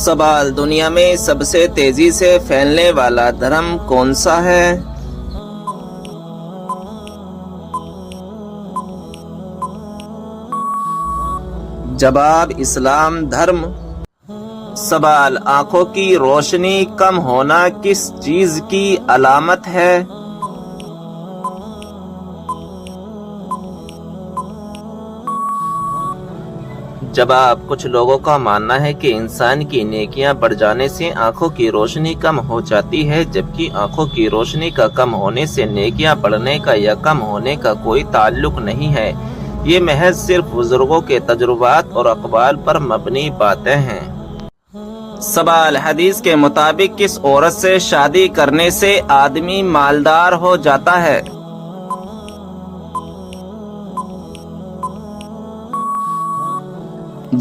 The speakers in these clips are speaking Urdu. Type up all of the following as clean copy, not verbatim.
سوال: دنیا میں سب سے تیزی سے پھیلنے والا دھرم کون سا ہے؟ جواب: اسلام دھرم۔ سوال: آنکھوں کی روشنی کم ہونا کس چیز کی علامت ہے؟ جواب: کچھ لوگوں کا ماننا ہے کہ انسان کی نیکیاں بڑھ جانے سے آنکھوں کی روشنی کم ہو جاتی ہے، جبکہ آنکھوں کی روشنی کا کم ہونے سے نیکیاں بڑھنے کا یا کم ہونے کا کوئی تعلق نہیں ہے۔ یہ محض صرف بزرگوں کے تجربات اور اقوال پر مبنی باتیں ہیں۔ سوال: حدیث کے مطابق کس عورت سے شادی کرنے سے آدمی مالدار ہو جاتا ہے؟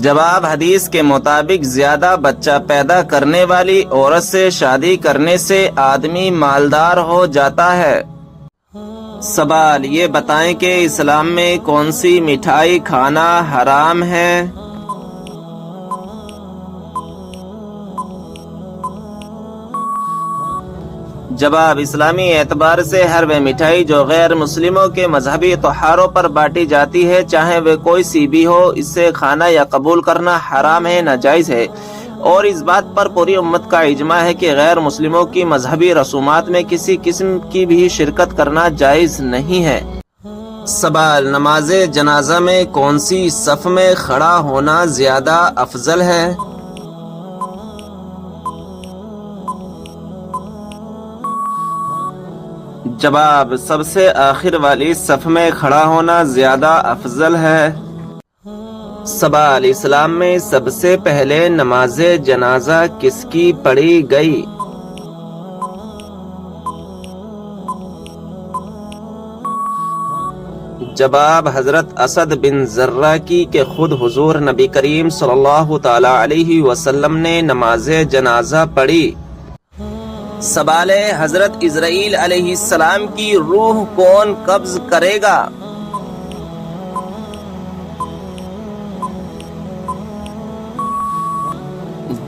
جواب: حدیث کے مطابق زیادہ بچہ پیدا کرنے والی عورت سے شادی کرنے سے آدمی مالدار ہو جاتا ہے۔ سوال: یہ بتائیں کہ اسلام میں کون سی مٹھائی کھانا حرام ہے؟ جواب: اسلامی اعتبار سے ہر وہ مٹھائی جو غیر مسلموں کے مذہبی تہواروں پر بانٹی جاتی ہے، چاہے وہ کوئی سی بھی ہو، اس سے کھانا یا قبول کرنا حرام ہے، ناجائز ہے، اور اس بات پر پوری امت کا اجماع ہے کہ غیر مسلموں کی مذہبی رسومات میں کسی قسم کی بھی شرکت کرنا جائز نہیں ہے۔ سوال: نماز جنازہ میں کون سی صف میں کھڑا ہونا زیادہ افضل ہے؟ جواب: سب سے آخر والی صف میں کھڑا ہونا زیادہ افضل ہے۔ سوال: اسلام میں سب سے پہلے نماز جنازہ کس کی پڑھی گئی؟ جواب: حضرت اسد بن زرہ کی، کہ خود حضور نبی کریم صلی اللہ تعالی علیہ وسلم نے نماز جنازہ پڑھی۔ سوال ہے: حضرت اسرائیل علیہ السلام کی روح کون قبض کرے گا؟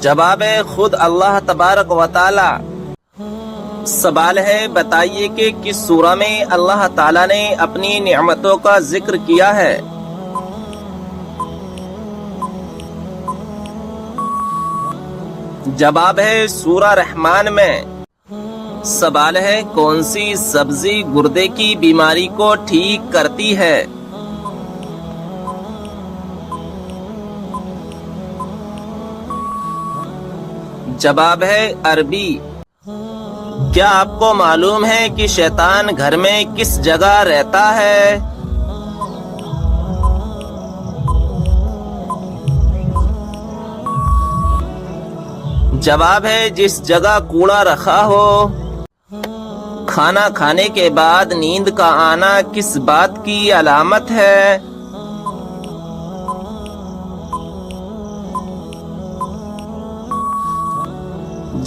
جواب ہے: خود اللہ تبارک و تعالی۔ سوال ہے: بتائیے کہ کس سورہ میں اللہ تعالی نے اپنی نعمتوں کا ذکر کیا ہے؟ جواب ہے: سورہ رحمان میں۔ سوال ہے: کون سی سبزی گردے کی بیماری کو ٹھیک کرتی ہے؟ جواب ہے: عربی۔ کیا آپ کو معلوم ہے کہ شیطان گھر میں کس جگہ رہتا ہے؟ جواب ہے: جس جگہ کوڑا رکھا ہو۔ کھانا کھانے کے بعد نیند کا آنا کس بات کی علامت ہے؟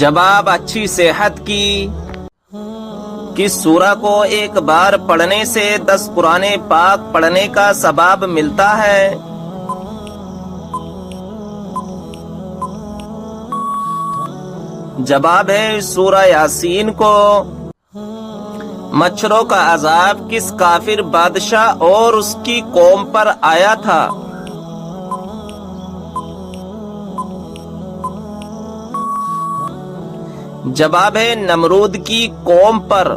جواب: اچھی صحت کی۔ کس سورہ کو ایک بار پڑھنے سے 10 قرآن پاک پڑھنے کا ثواب ملتا ہے؟ جواب ہے: سورہ یاسین کو۔ مچھروں کا عذاب کس کافر بادشاہ اور اس کی قوم پر آیا تھا؟ جواب ہے: نمرود کی قوم پر۔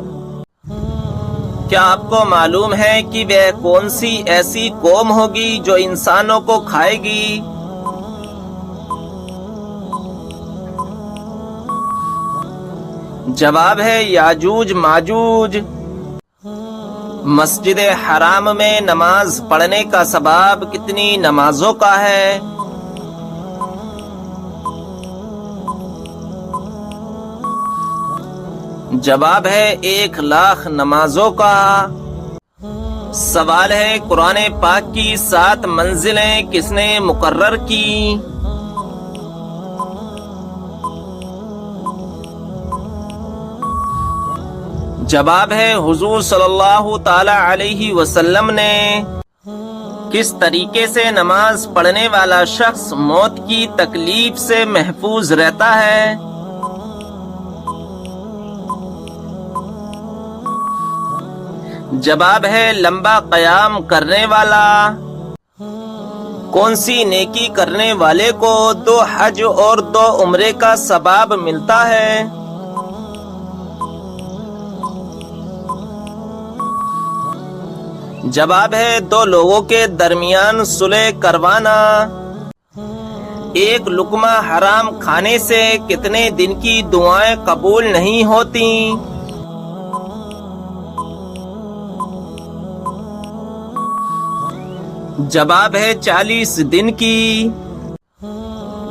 کیا آپ کو معلوم ہے کہ وہ کون سی ایسی قوم ہوگی جو انسانوں کو کھائے گی؟ جواب ہے: یاجوج ماجوج۔ مسجد حرام میں نماز پڑھنے کا ثواب کتنی نمازوں کا ہے؟ جواب ہے: 1,00,000 نمازوں کا۔ سوال ہے: قرآن پاک کی 7 منزلیں کس نے مقرر کی؟ جواب ہے: حضور صلی اللہ تعالی علیہ وسلم نے۔ کس طریقے سے نماز پڑھنے والا شخص موت کی تکلیف سے محفوظ رہتا ہے؟ جواب ہے لمبا قیام کرنے والا۔ کون سی نیکی کرنے والے کو 2 حج اور 2 عمرے کا ثواب ملتا ہے؟ جواب ہے 2 لوگوں کے درمیان صلح کروانا۔ ایک لقمہ حرام کھانے سے کتنے دن کی دعائیں قبول نہیں ہوتی؟ جواب ہے 40 دن کی۔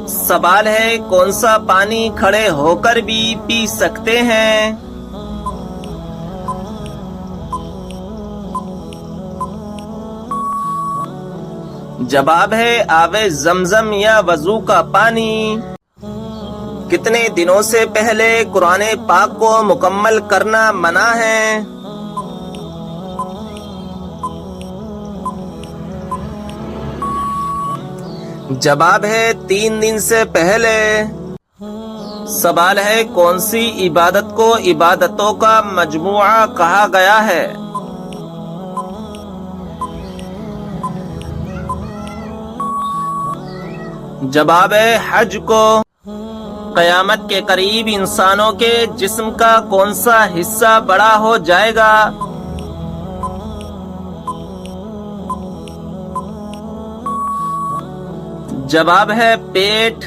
سوال ہے کون سا پانی کھڑے ہو کر بھی پی سکتے ہیں؟ جواب ہے آب زمزم یا وضو کا پانی۔ کتنے دنوں سے پہلے قرآن پاک کو مکمل کرنا منع ہے؟ جواب ہے 3 دن سے پہلے۔ سوال ہے کون سی عبادت کو عبادتوں کا مجموعہ کہا گیا ہے؟ جواب ہے حج کو۔ قیامت کے قریب انسانوں کے جسم کا کون سا حصہ بڑا ہو جائے گا؟ جواب ہے پیٹ۔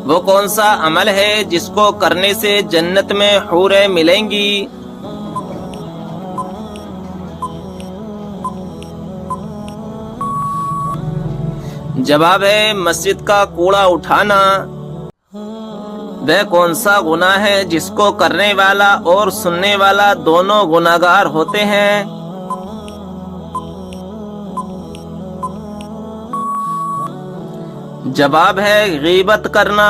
وہ کون سا عمل ہے جس کو کرنے سے جنت میں حوریں ملیں گی؟ جواب ہے مسجد کا کوڑا اٹھانا۔ وہ کون سا گناہ ہے جس کو کرنے والا اور سننے والا دونوں گناہگار ہوتے ہیں؟ جواب ہے غیبت کرنا۔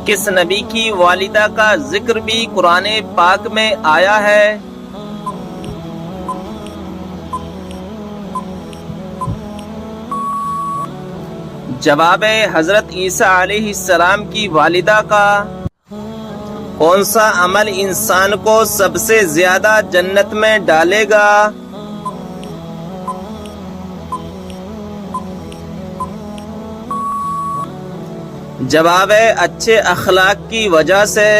کس نبی کی والدہ کا ذکر بھی قرآن پاک میں آیا ہے؟ جواب ہے حضرت عیسیٰ علیہ السلام کی والدہ کا۔ کون سا عمل انسان کو سب سے زیادہ جنت میں ڈالے گا؟ جواب ہے اچھے اخلاق کی وجہ سے۔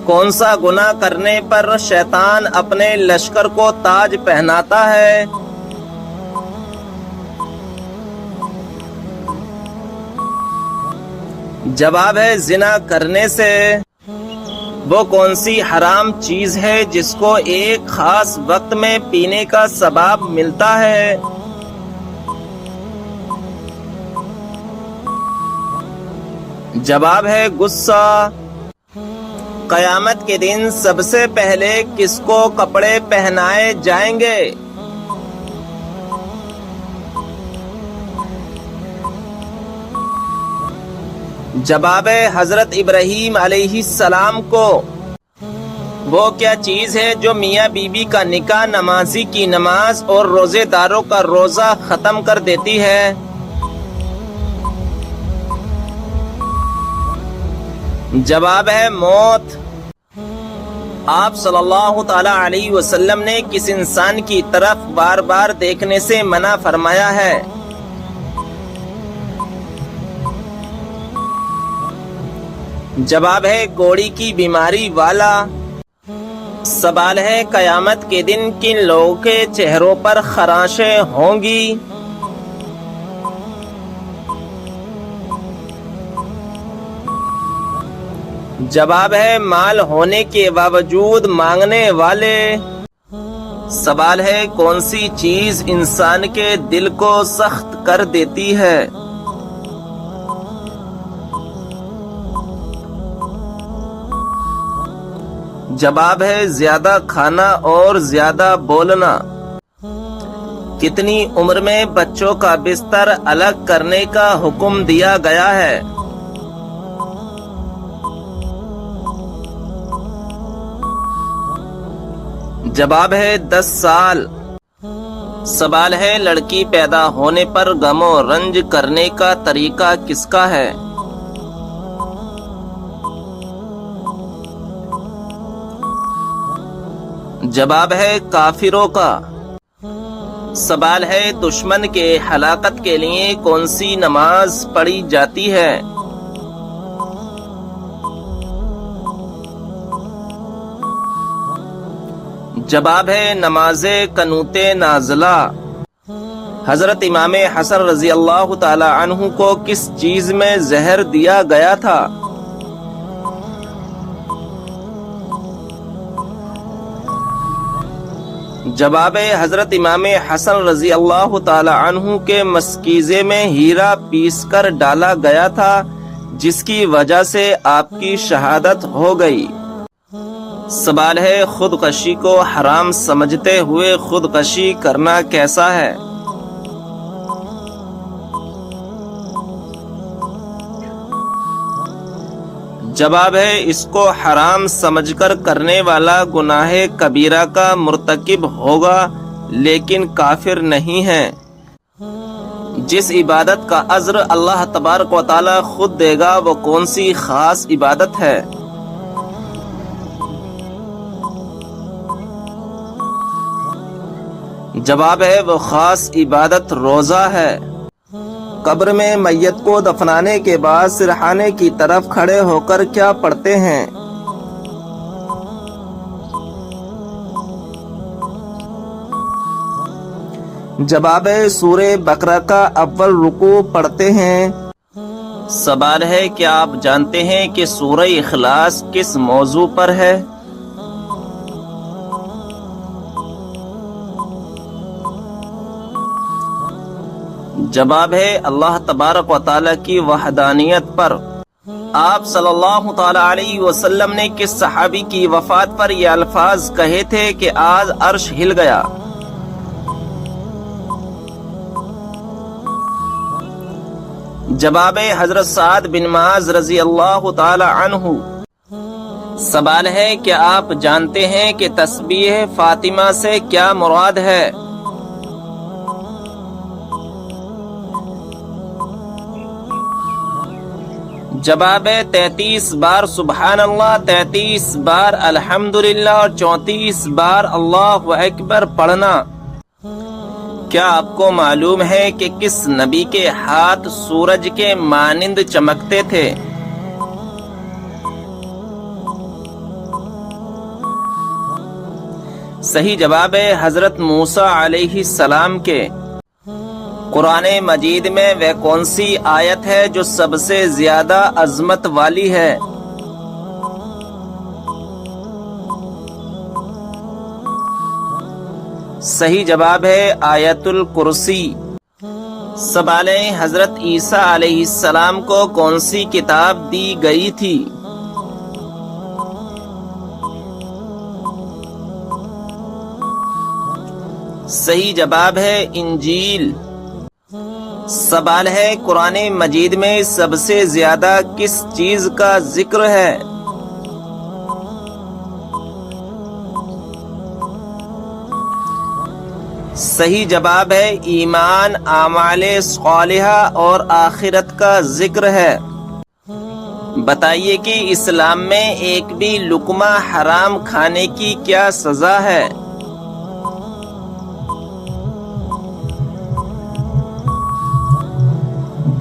کون سا گناہ کرنے پر شیطان اپنے لشکر کو تاج پہناتا ہے؟ جواب ہے زنا کرنے سے۔ وہ کون سی حرام چیز ہے جس کو ایک خاص وقت میں پینے کا ثواب ملتا ہے؟ جواب ہے غصہ۔ قیامت کے دن سب سے پہلے کس کو کپڑے پہنائے جائیں گے؟ جواب ہے حضرت ابراہیم علیہ السلام کو۔ وہ کیا چیز ہے جو میاں بیوی کا نکاح، نمازی کی نماز اور روزے داروں کا روزہ ختم کر دیتی ہے؟ جواب ہے موت۔ آپ صلی اللہ تعالی علیہ وسلم نے کس انسان کی طرف بار بار دیکھنے سے منع فرمایا ہے؟ جواب ہے کوڑی کی بیماری والا۔ سوال ہے قیامت کے دن کن لوگوں کے چہروں پر خراشیں ہوں گی؟ جواب ہے مال ہونے کے باوجود مانگنے والے۔ سوال ہے کون سی چیز انسان کے دل کو سخت کر دیتی ہے؟ جواب ہے زیادہ کھانا اور زیادہ بولنا۔ کتنی عمر میں بچوں کا بستر الگ کرنے کا حکم دیا گیا ہے؟ جواب ہے 10 سال۔ سوال ہے لڑکی پیدا ہونے پر غم و رنج کرنے کا طریقہ کس کا ہے؟ جواب ہے کافروں کا۔ سوال ہے دشمن کے ہلاکت کے لیے کون سی نماز پڑھی جاتی ہے؟ جواب ہے نماز قنوت نازلہ۔ حضرت امام حسن رضی اللہ تعالی عنہ کو کس چیز میں زہر دیا گیا تھا؟ جواب ہے حضرت امام حسن رضی اللہ تعالی عنہ کے مستکیزے میں ہیرا پیس کر ڈالا گیا تھا، جس کی وجہ سے آپ کی شہادت ہو گئی۔ سوال ہے خودکشی کو حرام سمجھتے ہوئے خودکشی کرنا کیسا ہے؟ جواب ہے اس کو حرام سمجھ کر کرنے والا گناہ کبیرہ کا مرتکب ہوگا لیکن کافر نہیں ہے۔ جس عبادت کا اجر اللہ تبارک و تعالی خود دے گا وہ کون سی خاص عبادت ہے؟ جواب ہے وہ خاص عبادت روزہ ہے۔ قبر میں میت کو دفنانے کے بعد سرحانے کی طرف کھڑے ہو کر کیا پڑھتے ہیں؟ جواب ہے سورہ بقرہ کا اول رکوع پڑھتے ہیں۔ سوال ہے کیا آپ جانتے ہیں کہ سورہ اخلاص کس موضوع پر ہے؟ جواب ہے اللہ تبارک و تعالی کی وحدانیت پر۔ آپ صلی اللہ تعالی علیہ وسلم نے کس صحابی کی وفات پر یہ الفاظ کہے تھے کہ آج عرش ہل گیا؟ جواب ہے حضرت سعد بن معاذ رضی اللہ تعالی عنہ۔ سوال ہے کہ آپ جانتے ہیں کہ تسبیح فاطمہ سے کیا مراد ہے؟ جواب ہے 33 بار سبحان اللہ، 33 بار الحمدللہ اور 34 بار اللہ اکبر پڑھنا۔ کیا آپ کو معلوم ہے کہ کس نبی کے ہاتھ سورج کے مانند چمکتے تھے؟ صحیح جواب ہے حضرت موسیٰ علیہ السلام کے۔ قرآن مجید میں وہ کون سی آیت ہے جو سب سے زیادہ عظمت والی ہے؟ صحیح جواب ہے آیت الکرسی۔ سوال ہے حضرت عیسیٰ علیہ السلام کو کون سی کتاب دی گئی تھی؟ صحیح جواب ہے انجیل۔ سوال ہے قرآن مجید میں سب سے زیادہ کس چیز کا ذکر ہے؟ صحیح جواب ہے ایمان، اعمال صالحہ اور آخرت کا ذکر ہے۔ بتائیے کہ اسلام میں ایک بھی لقمہ حرام کھانے کی کیا سزا ہے؟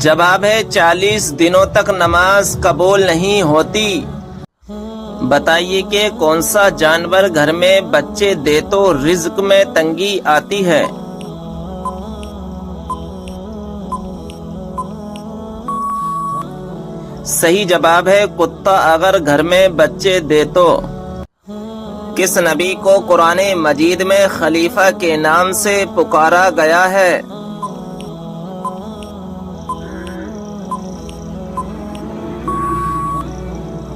جواب ہے 40 دنوں تک نماز قبول نہیں ہوتی۔ بتائیے کہ کون سا جانور گھر میں بچے دے تو رزق میں تنگی آتی ہے؟ صحیح جواب ہے کتا اگر گھر میں بچے دے تو۔ کس نبی کو قرآن مجید میں خلیفہ کے نام سے پکارا گیا ہے؟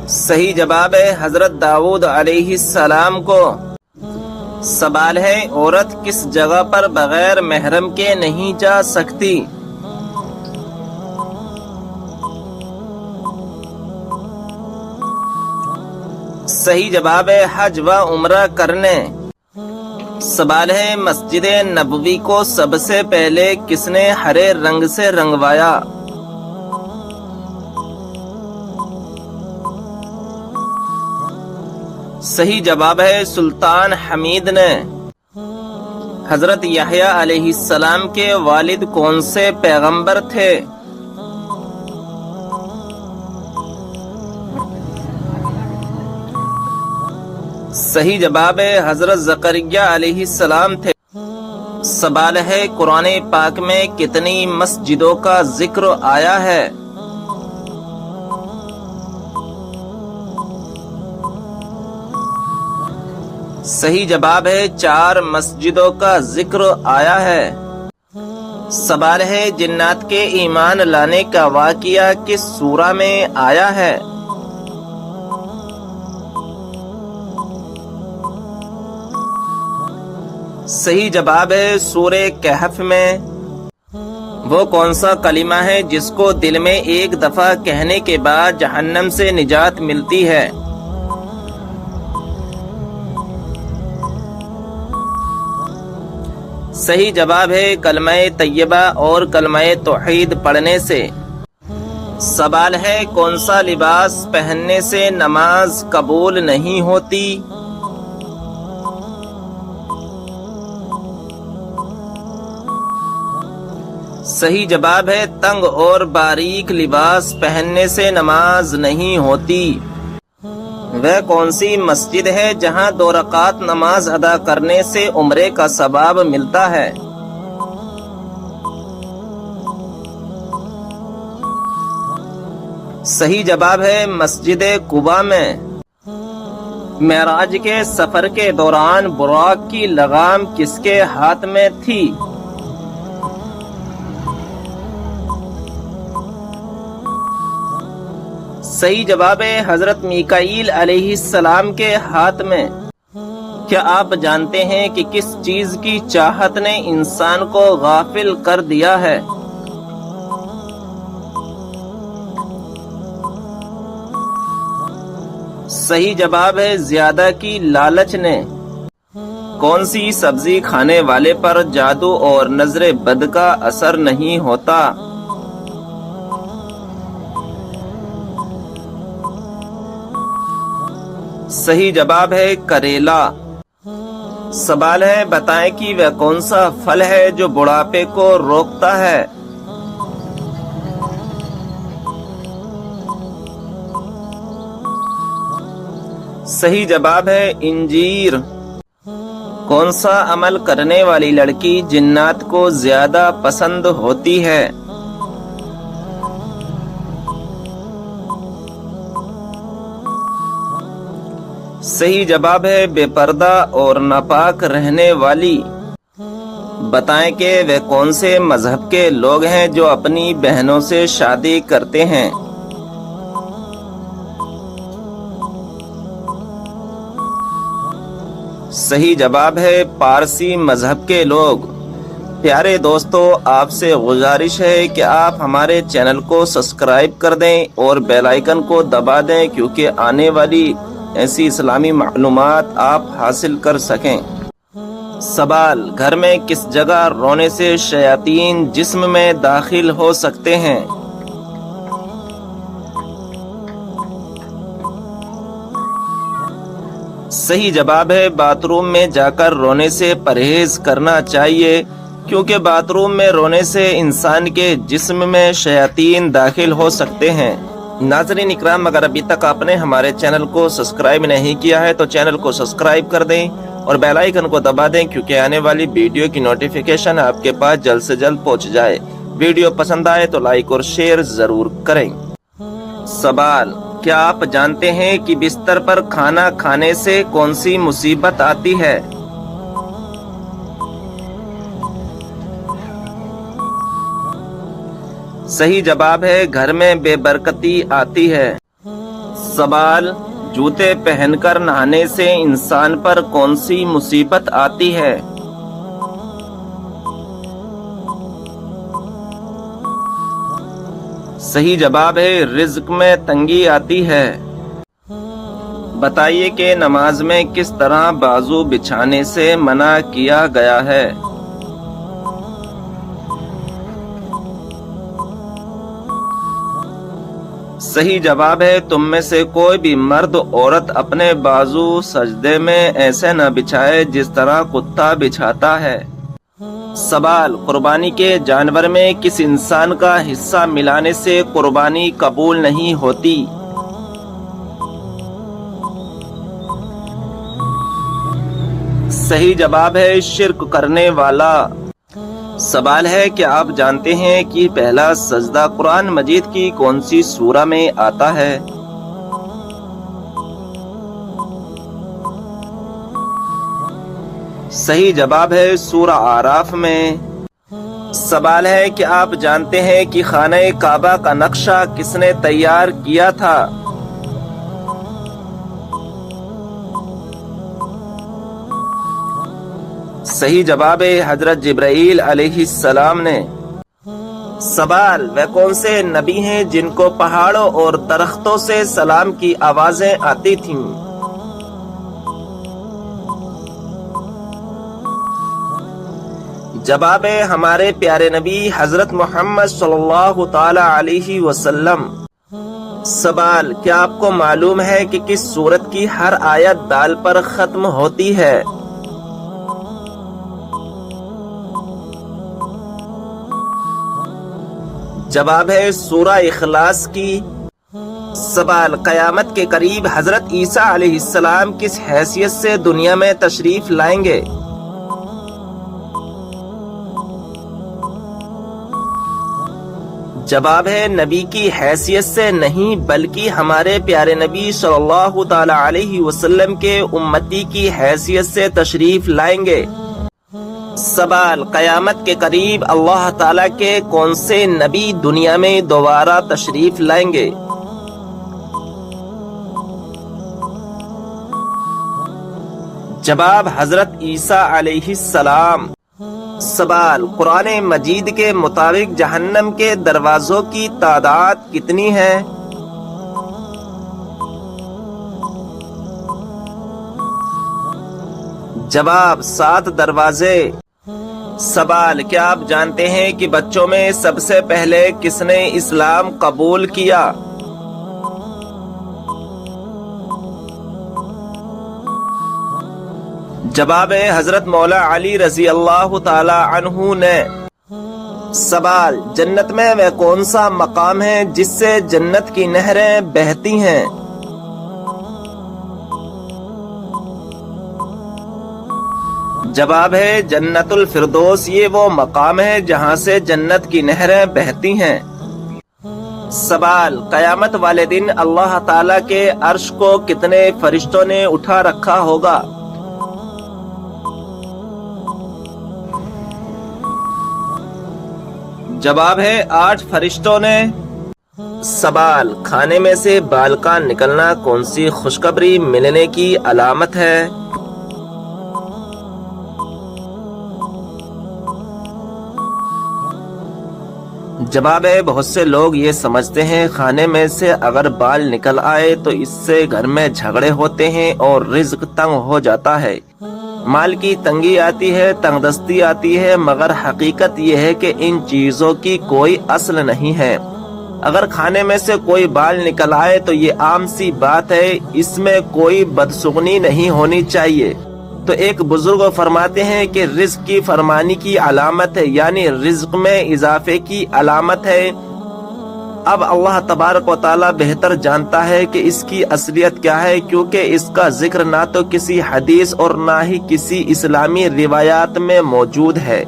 صحیح جواب ہے حضرت داؤد علیہ السلام کو۔ سوال ہے عورت کس جگہ پر بغیر محرم کے نہیں جا سکتی؟ صحیح جواب ہے حج و عمرہ کرنے۔ سوال ہے مسجد نبوی کو سب سے پہلے کس نے ہرے رنگ سے رنگوایا؟ صحیح جواب ہے سلطان حمید نے۔ حضرت یحییٰ علیہ السلام کے والد کون سے پیغمبر تھے؟ صحیح جواب ہے حضرت زکریا علیہ السلام تھے۔ سوال ہے قرآن پاک میں کتنی مسجدوں کا ذکر آیا ہے؟ صحیح جواب ہے 4 مسجدوں کا ذکر آیا ہے۔ سوال ہے جنات کے ایمان لانے کا واقعہ کس سورہ میں آیا ہے؟ صحیح جواب ہے سورہ کہف میں۔ وہ کون سا کلمہ ہے جس کو دل میں ایک دفعہ کہنے کے بعد جہنم سے نجات ملتی ہے؟ صحیح جواب ہے کلمہ طیبہ اور کلمہ توحید پڑھنے سے۔ سوال ہے کون سا لباس پہننے سے نماز قبول نہیں ہوتی؟ صحیح جواب ہے تنگ اور باریک لباس پہننے سے نماز نہیں ہوتی۔ وہ کون سی مسجد ہے جہاں 2 رکعت نماز ادا کرنے سے عمرے کا ثواب ملتا ہے؟ صحیح جواب ہے مسجد قباء میں۔ معراج کے سفر کے دوران براق کی لگام کس کے ہاتھ میں تھی؟ صحیح جواب ہے حضرت میکائیل علیہ السلام کے ہاتھ میں۔ کیا آپ جانتے ہیں کہ کس چیز کی چاہت نے انسان کو غافل کر دیا ہے؟ صحیح جواب ہے زیادہ کی لالچ نے۔ کون سی سبزی کھانے والے پر جادو اور نظر بد کا اثر نہیں ہوتا؟ صحیح جواب ہے کریلا۔ سوال ہے بتائیں کہ وہ کون سا پھل ہے جو بڑھاپے کو روکتا ہے؟ صحیح جواب ہے انجیر۔ کون سا عمل کرنے والی لڑکی جنات کو زیادہ پسند ہوتی ہے؟ صحیح جواب ہے بے پردہ اور ناپاک رہنے والی۔ بتائیں کہ وہ کون سے مذہب کے لوگ ہیں جو اپنی بہنوں سے شادی کرتے ہیں؟ صحیح جواب ہے پارسی مذہب کے لوگ۔ پیارے دوستو، آپ سے گزارش ہے کہ آپ ہمارے چینل کو سبسکرائب کر دیں اور بیل آئیکن کو دبا دیں، کیونکہ آنے والی ایسی اسلامی معلومات آپ حاصل کر سکیں۔ سوال گھر میں کس جگہ رونے سے شیاطین جسم میں داخل ہو سکتے ہیں؟ صحیح جواب ہے باتھ روم میں جا کر رونے سے پرہیز کرنا چاہیے، کیونکہ باتھ روم میں رونے سے انسان کے جسم میں شیاطین داخل ہو سکتے ہیں۔ ناظرین اکرام، اگر ابھی تک آپ نے ہمارے چینل کو سبسکرائب نہیں کیا ہے تو چینل کو سبسکرائب کر دیں اور بیل آئیکن کو دبا دیں، کیونکہ آنے والی ویڈیو کی نوٹیفیکیشن آپ کے پاس جلد سے جلد پہنچ جائے۔ ویڈیو پسند آئے تو لائک اور شیئر ضرور کریں۔ سوال کیا آپ جانتے ہیں کہ بستر پر کھانا کھانے سے کون سی مصیبت آتی ہے؟ صحیح جواب ہے گھر میں بے برکتی آتی ہے۔ سوال جوتے پہن کر نہانے سے انسان پر کون سی مصیبت آتی ہے؟ صحیح جواب ہے رزق میں تنگی آتی ہے۔ بتائیے کہ نماز میں کس طرح بازو بچھانے سے منع کیا گیا ہے؟ صحیح جواب ہے تم میں سے کوئی بھی مرد عورت اپنے بازو سجدے میں ایسے نہ بچھائے جس طرح کتا بچھاتا ہے۔ سوال، قربانی کے جانور میں کس انسان کا حصہ ملانے سے قربانی قبول نہیں ہوتی؟ صحیح جواب ہے شرک کرنے والا۔ سوال ہے کہ آپ جانتے ہیں کہ پہلا سجدہ قرآن مجید کی کون سی سورہ میں آتا ہے؟ صحیح جواب ہے سورہ اعراف میں۔ سوال ہے کہ آپ جانتے ہیں کہ خانہ کعبہ کا نقشہ کس نے تیار کیا تھا؟ صحیح جواب ہے حضرت جبرائیل علیہ السلام نے۔ سوال، وہ کون سے نبی ہیں جن کو پہاڑوں اور درختوں سے سلام کی آوازیں آتی تھیں؟ جواب ہے ہمارے پیارے نبی حضرت محمد صلی اللہ تعالی علیہ وسلم۔ سوال، کیا آپ کو معلوم ہے کہ کس سورت کی ہر آیت دال پر ختم ہوتی ہے؟ جواب ہے سورہ اخلاص کی۔ سوال، قیامت کے قریب حضرت عیسیٰ علیہ السلام کس حیثیت سے دنیا میں تشریف لائیں گے؟ جواب ہے نبی کی حیثیت سے نہیں بلکہ ہمارے پیارے نبی صلی اللہ تعالی علیہ وسلم کے امتی کی حیثیت سے تشریف لائیں گے۔ سوال، قیامت کے قریب اللہ تعالیٰ کے کون سے نبی دنیا میں دوبارہ تشریف لائیں گے؟ جواب حضرت عیسیٰ علیہ السلام۔ سوال، قرآن مجید کے مطابق جہنم کے دروازوں کی تعداد کتنی ہے؟ جواب 7 دروازے۔ سوال، کیا آپ جانتے ہیں کہ بچوں میں سب سے پہلے کس نے اسلام قبول کیا؟ جواب ہے حضرت مولا علی رضی اللہ تعالی عنہ نے۔ سوال، جنت میں وہ کون سا مقام ہے جس سے جنت کی نہریں بہتی ہیں؟ جواب ہے جنت الفردوس، یہ وہ مقام ہے جہاں سے جنت کی نہریں بہتی ہیں۔ سوال، قیامت والے دن اللہ تعالیٰ کے عرش کو کتنے فرشتوں نے اٹھا رکھا ہوگا؟ جواب ہے 8 فرشتوں نے۔ سوال، کھانے میں سے بال کا نکلنا کون سی خوشخبری ملنے کی علامت ہے؟ جواب ہے بہت سے لوگ یہ سمجھتے ہیں کھانے میں سے اگر بال نکل آئے تو اس سے گھر میں جھگڑے ہوتے ہیں اور رزق تنگ ہو جاتا ہے، مال کی تنگی آتی ہے، تنگ دستی آتی ہے، مگر حقیقت یہ ہے کہ ان چیزوں کی کوئی اصل نہیں ہے۔ اگر کھانے میں سے کوئی بال نکل آئے تو یہ عام سی بات ہے، اس میں کوئی بدسگنی نہیں ہونی چاہیے۔ تو ایک بزرگ فرماتے ہیں کہ رزق کی فرمانی کی علامت ہے، یعنی رزق میں اضافے کی علامت ہے۔ اب اللہ تبارک و تعالی بہتر جانتا ہے کہ اس کی اصلیت کیا ہے، کیونکہ اس کا ذکر نہ تو کسی حدیث اور نہ ہی کسی اسلامی روایات میں موجود ہے،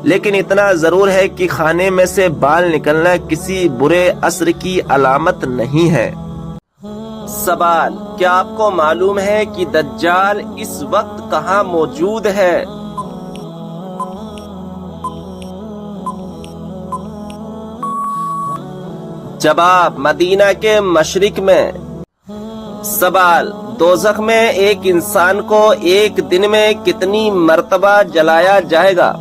لیکن اتنا ضرور ہے کہ کھانے میں سے بال نکلنا کسی برے اثر کی علامت نہیں ہے۔ سوال، کیا آپ کو معلوم ہے کہ دجال اس وقت کہاں موجود ہے؟ جواب، مدینہ کے مشرق میں۔ سوال، دوزخ میں ایک انسان کو ایک دن میں کتنی مرتبہ جلایا جائے گا؟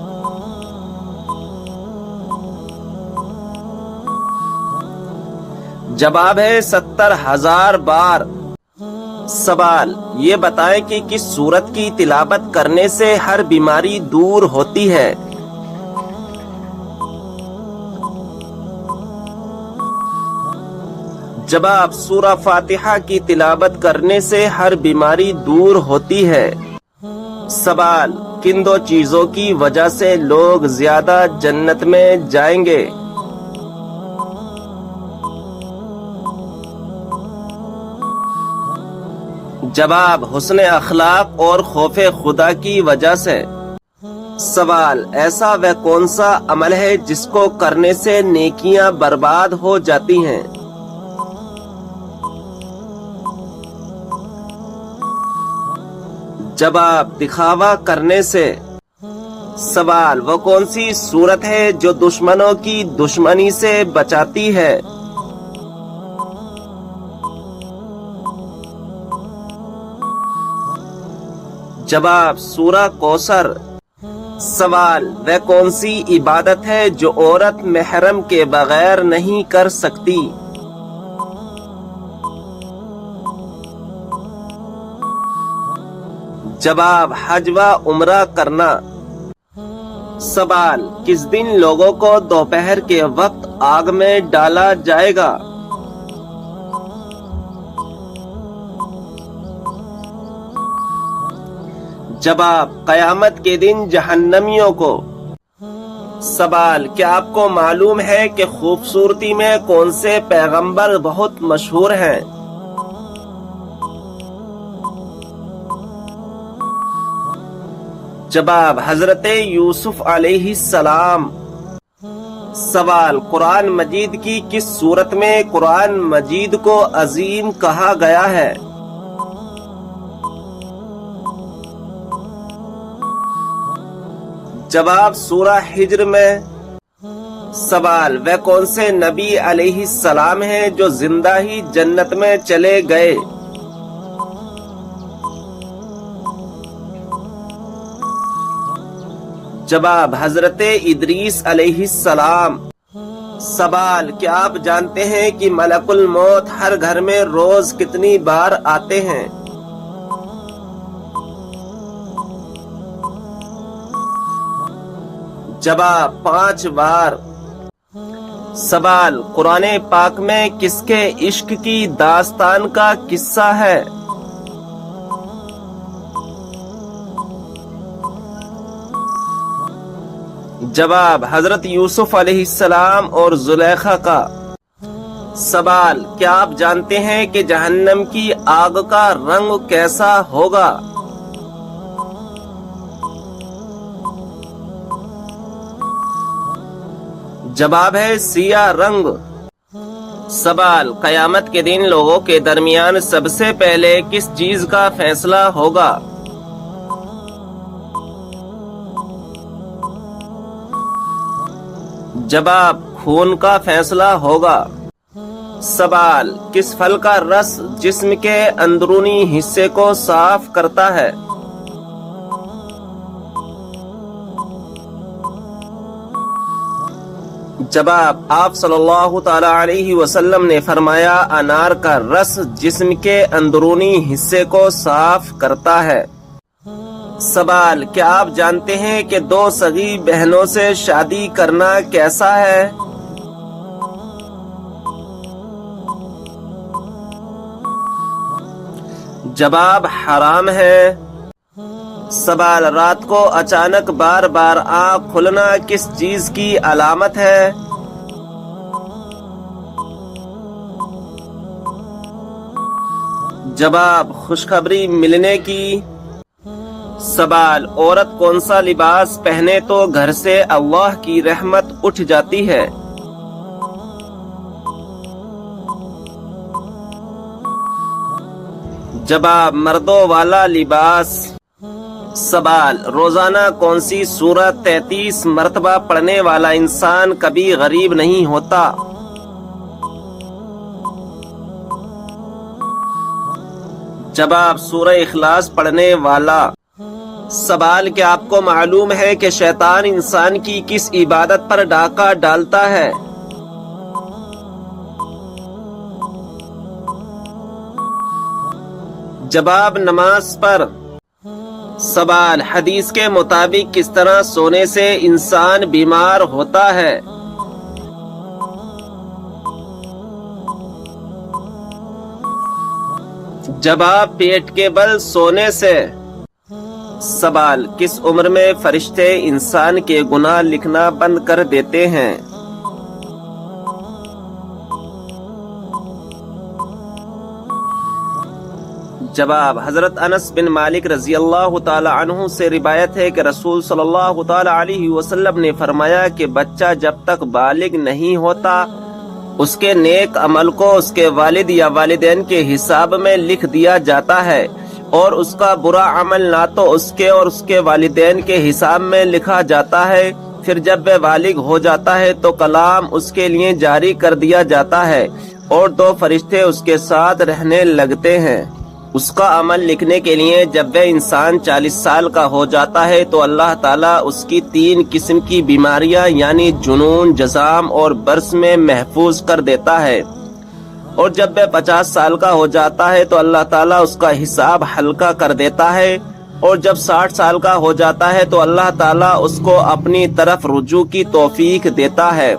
جواب ہے 70,000 بار۔ سوال، یہ بتائیں کہ کس سورت کی تلاوت کرنے سے ہر بیماری دور ہوتی ہے؟ جواب، سورہ فاتحہ کی تلاوت کرنے سے ہر بیماری دور ہوتی ہے۔ سوال، کن دو چیزوں کی وجہ سے لوگ زیادہ جنت میں جائیں گے؟ جواب، حسن اخلاق اور خوف خدا کی وجہ سے۔ سوال، ایسا وہ کون سا عمل ہے جس کو کرنے سے نیکیاں برباد ہو جاتی ہیں؟ جواب، دکھاوا کرنے سے۔ سوال، وہ کون سی صورت ہے جو دشمنوں کی دشمنی سے بچاتی ہے؟ جواب، سورہ کوثر۔ سوال، وہ کون سی عبادت ہے جو عورت محرم کے بغیر نہیں کر سکتی؟ جواب، حج و عمرہ کرنا۔ سوال، کس دن لوگوں کو دوپہر کے وقت آگ میں ڈالا جائے گا؟ جواب، قیامت کے دن جہنمیوں کو۔ سوال، کیا آپ کو معلوم ہے کہ خوبصورتی میں کون سے پیغمبر بہت مشہور ہیں؟ جواب، حضرت یوسف علیہ السلام۔ سوال، قرآن مجید کی کس صورت میں قرآن مجید کو عظیم کہا گیا ہے؟ جواب، سورہ ہجر میں۔ سوال، وہ کون سے نبی علیہ السلام ہیں جو زندہ ہی جنت میں چلے گئے؟ جواب، حضرت ادریس علیہ السلام۔ سوال، کیا آپ جانتے ہیں کہ ملک الموت ہر گھر میں روز کتنی بار آتے ہیں؟ جواب، 5 بار۔ سوال، قرآن پاک میں کس کے عشق کی داستان کا قصہ ہے؟ جواب، حضرت یوسف علیہ السلام اور زلیخا کا۔ سوال، کیا آپ جانتے ہیں کہ جہنم کی آگ کا رنگ کیسا ہوگا؟ جواب ہے سیاہ رنگ۔ سوال، قیامت کے دن لوگوں کے درمیان سب سے پہلے کس چیز کا فیصلہ ہوگا؟ جواب، خون کا فیصلہ ہوگا۔ سوال، کس پھل کا رس جسم کے اندرونی حصے کو صاف کرتا ہے؟ جواب، آپ صلی اللہ تعالی علیہ وسلم نے فرمایا، انار کا رس جسم کے اندرونی حصے کو صاف کرتا ہے۔ سوال، کیا آپ جانتے ہیں کہ 2 سگی بہنوں سے شادی کرنا کیسا ہے؟ جواب، حرام ہے۔ سوال، رات کو اچانک بار بار آنکھ کھلنا کس چیز کی علامت ہے؟ جواب، خوشخبری ملنے کی۔ سوال، عورت کون سا لباس پہنے تو گھر سے اللہ کی رحمت اٹھ جاتی ہے؟ جواب، مردوں والا لباس۔ سوال، روزانہ کون سی سورت 33 مرتبہ پڑھنے والا انسان کبھی غریب نہیں ہوتا؟ جواب، سورہ اخلاص پڑھنے والا۔ سوال، کیا آپ کو معلوم ہے کہ شیطان انسان کی کس عبادت پر ڈاکہ ڈالتا ہے؟ جواب نماز پر سوال حدیث کے مطابق کس طرح سونے سے انسان بیمار ہوتا ہے؟ جواب پیٹ کے بل سونے سے۔ سوال کس عمر میں فرشتے انسان کے گناہ لکھنا بند کر دیتے ہیں؟ جواب حضرت انس بن مالک رضی اللہ تعالی عنہ سے روایت ہے کہ رسول صلی اللہ تعالی علیہ وسلم نے فرمایا کہ بچہ جب تک بالغ نہیں ہوتا اس کے نیک عمل کو اس کے والد یا والدین کے حساب میں لکھ دیا جاتا ہے، اور اس کا برا عمل نہ تو اس کے اور اس کے والدین کے حساب میں لکھا جاتا ہے۔ پھر جب وہ بالغ ہو جاتا ہے تو کلام اس کے لیے جاری کر دیا جاتا ہے، اور 2 فرشتے اس کے ساتھ رہنے لگتے ہیں اس کا عمل لکھنے کے لیے۔ جب وہ انسان 40 سال کا ہو جاتا ہے تو اللہ تعالیٰ اس کی 3 قسم کی بیماریاں یعنی جنون، جذام اور برس میں محفوظ کر دیتا ہے، اور جب وہ 50 سال کا ہو جاتا ہے تو اللہ تعالیٰ اس کا حساب ہلکا کر دیتا ہے، اور جب 60 سال کا ہو جاتا ہے تو اللہ تعالیٰ اس کو اپنی طرف رجوع کی توفیق دیتا ہے،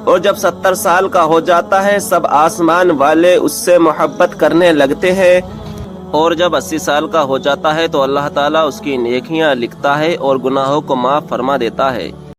اور جب 70 سال کا ہو جاتا ہے سب آسمان والے اس سے محبت کرنے لگتے ہیں، اور جب 80 سال کا ہو جاتا ہے تو اللہ تعالیٰ اس کی نیکیاں لکھتا ہے اور گناہوں کو معاف فرما دیتا ہے۔